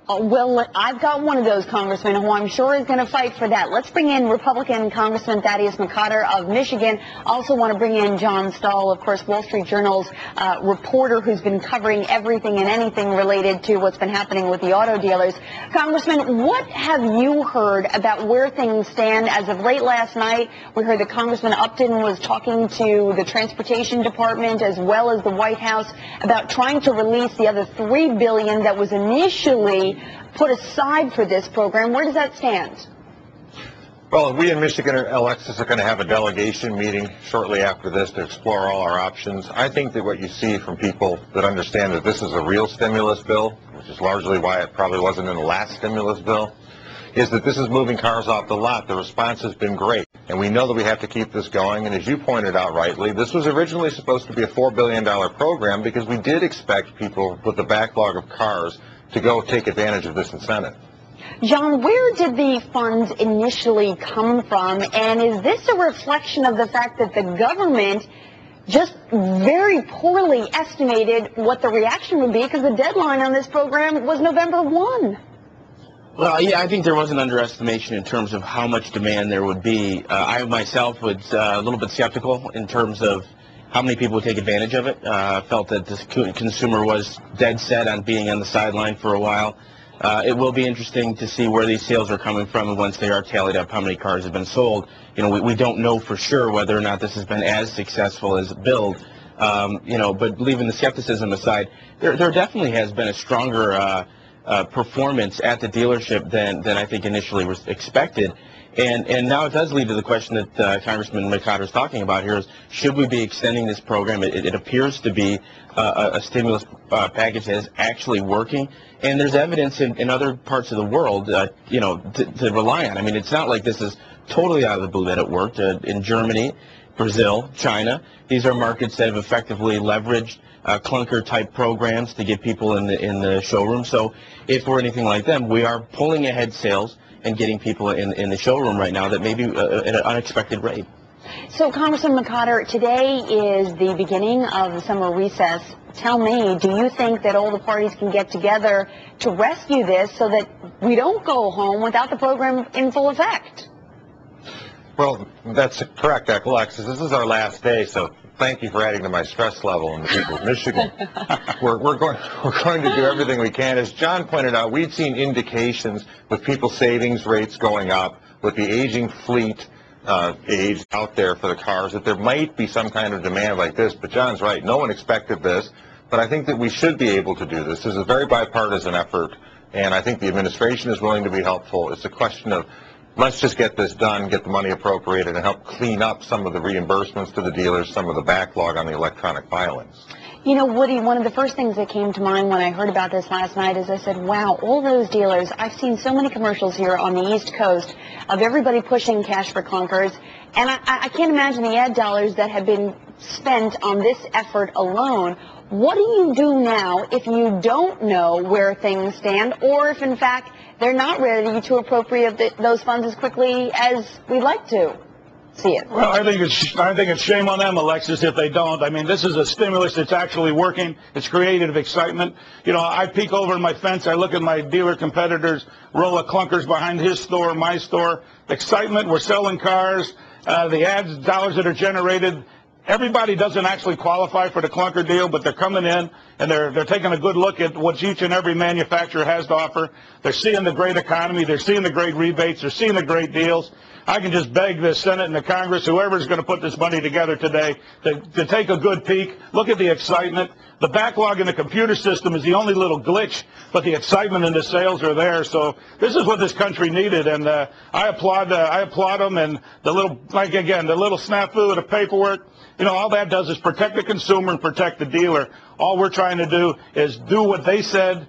Well, I've got one of those congressmen who I'm sure is going to fight for that. Let's bring in Republican Congressman Thaddeus McCotter of Michigan. Also want to bring in John Stahl, of course, Wall Street Journal's reporter who's been covering everything and anything related to what's been happening with the auto dealers. Congressman, what have you heard about where things stand? As of late last night, we heard that Congressman Upton was talking to the Transportation Department as well as the White House about trying to release the other $3 billion that was initially put aside for this program. Where does that stand? Well, we in Michigan, Alexis, are going to have a delegation meeting shortly after this to explore all our options. I think that what you see from people that understand that this is a real stimulus bill, which is largely why it probably wasn't in the last stimulus bill, is that this is moving cars off the lot. The response has been great, and we know that we have to keep this going. And as you pointed out rightly, this was originally supposed to be a $4 billion program because we did expect people with the backlog of cars to go take advantage of this incentive. John, where did the funds initially come from, and is this a reflection of the fact that the government just very poorly estimated what the reaction would be, because the deadline on this program was November 1? Well, yeah, I think there was an underestimation in terms of how much demand there would be. I myself was a little bit skeptical in terms of how many people would take advantage of it. Felt that the consumer was dead set on being on the sideline for a while. It will be interesting to see where these sales are coming from, and once they are tallied up, how many cars have been sold. You know, we don't know for sure whether or not this has been as successful as billed. You know, but leaving the skepticism aside, there definitely has been a stronger performance at the dealership than I think initially was expected. And now it does lead to the question that Congressman McCotter is talking about here is, should we be extending this program? It appears to be a stimulus package that is actually working. And there's evidence in other parts of the world, you know, to rely on. I mean, it's not like this is totally out of the blue that it worked. In Germany, Brazil, China, these are markets that have effectively leveraged clunker-type programs to get people in the showroom. So if we're anything like them, we are pulling ahead sales and getting people in the showroom right now that may be at an unexpected rate. So, Congressman McCotter, today is the beginning of the summer recess. Tell me, do you think that all the parties can get together to rescue this so that we don't go home without the program in full effect? Well, that's correct, Alexis. This is our last day, so thank you for adding to my stress level in the people of Michigan. We're going to do everything we can. As John pointed out, we've seen indications with people's savings rates going up, with the aging fleet age out there for the cars, that there might be some kind of demand like this. But John's right. No one expected this. But I think that we should be able to do this. This is a very bipartisan effort, and I think the administration is willing to be helpful. It's a question of, let's just get this done, get the money appropriated, and help clean up some of the reimbursements to the dealers, some of the backlog on the electronic filings. You know, Woody, one of the first things that came to mind when I heard about this last night is I said, wow, all those dealers, I've seen so many commercials here on the East Coast of everybody pushing cash for clunkers, and I can't imagine the ad dollars that have been spent on this effort alone. What do you do now if you don't know where things stand, or if, in fact, they're not ready to appropriate those funds as quickly as we'd like to see it? Well, I think it's shame on them, Alexis, if they don't. I mean, this is a stimulus that's actually working. It's creative excitement. You know, I peek over my fence. I look at my dealer competitors' row of clunkers behind his store, my store. Excitement. We're selling cars. The ads dollars that are generated. Everybody doesn't actually qualify for the clunker deal, but they're coming in and they're taking a good look at what each and every manufacturer has to offer. They're seeing the great economy. They're seeing the great rebates. They're seeing the great deals. I can just beg the Senate and the Congress, whoever's going to put this money together today, to take a good peek. Look at the excitement. The backlog in the computer system is the only little glitch, but the excitement and the sales are there. So this is what this country needed, and I applaud them. And the little, like again, the little snafu of the paperwork. You know, all that does is protect the consumer and protect the dealer. All we're trying to do is do what they said,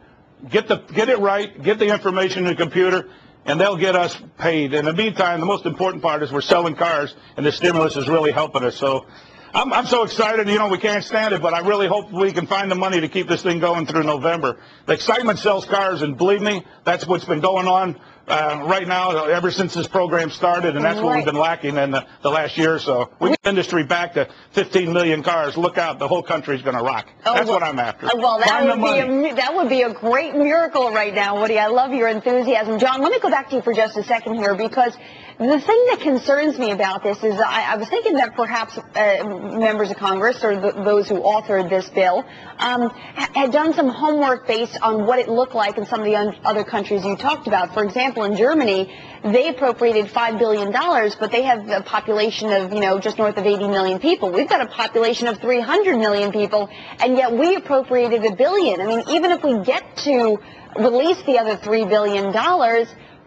get it right, get the information in the computer, and they'll get us paid. In the meantime, the most important part is we're selling cars, and the stimulus is really helping us. So I'm so excited. You know, we can't stand it, but I really hope we can find the money to keep this thing going through November. The excitement sells cars, and believe me, that's what's been going on right now, ever since this program started, and that's what we've been lacking in the last year or so. We get the industry back to 15 million cars. Look out, the whole country's going to rock. That's what I'm after. Well, that would be a great miracle right now, Woody. I love your enthusiasm. John, let me go back to you for just a second here, because the thing that concerns me about this is I was thinking that perhaps members of Congress or those who authored this bill had done some homework based on what it looked like in some of the other countries you talked about. For example, in Germany, they appropriated $5 billion, but they have a population of, just north of 80 million people. We've got a population of 300 million people, and yet we appropriated $1 billion. I mean, even if we get to release the other $3 billion,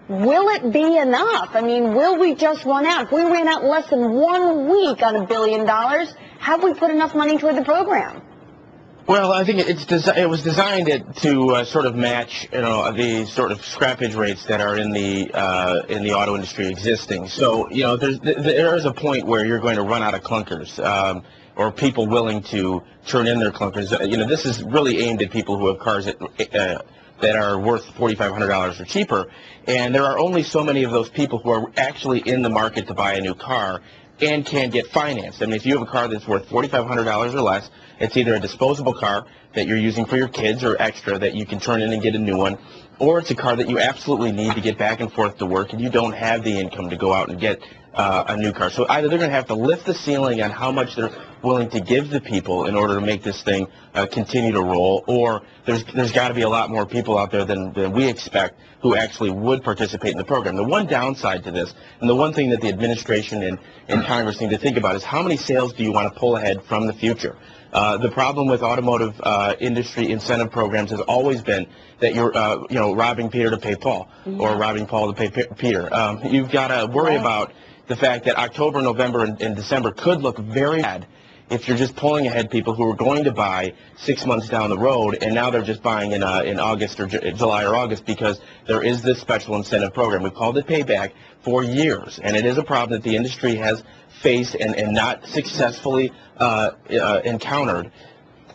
will it be enough? I mean, will we just run out? If we ran out in less than 1 week on $1 billion, have we put enough money toward the program? Well, I think it was designed to sort of match, the sort of scrappage rates that are in the auto industry existing. So, there is a point where you're going to run out of clunkers, or people willing to turn in their clunkers. This is really aimed at people who have cars that are worth $4,500 or cheaper, and there are only so many of those people who are actually in the market to buy a new car and can get financed. I mean, if you have a car that's worth $4,500 or less, it's either a disposable car that you're using for your kids or extra that you can turn in and get a new one, or it's a car that you absolutely need to get back and forth to work and you don't have the income to go out and get a new car. So either they're going to have to lift the ceiling on how much they're willing to give the people in order to make this thing continue to roll, or there's got to be a lot more people out there than we expect who actually would participate in the program. The one downside to this, and the one thing that the administration and Congress need to think about, is how many sales do you want to pull ahead from the future? The problem with automotive industry incentive programs has always been that you're, robbing Peter to pay Paul, or robbing Paul to pay Peter. You've got to worry about the fact that October, November, and December could look very bad if you're just pulling ahead people who are going to buy 6 months down the road, and now they're just buying in August or July or August because there is this special incentive program. We've called it payback for years, and it is a problem that the industry has faced and not successfully encountered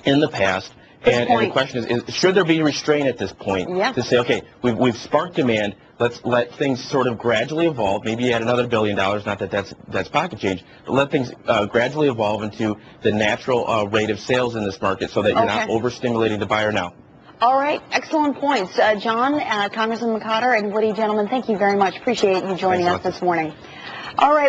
in the past. And the question is, should there be restraint at this point to say, okay, we've sparked demand, let's let things sort of gradually evolve, maybe add another $1 billion, not that that's pocket change, but let things gradually evolve into the natural rate of sales in this market so that you're not overstimulating the buyer now. All right, excellent points. John, Congressman McCotter, and Woody, gentlemen, thank you very much. Appreciate you joining us this morning. All right.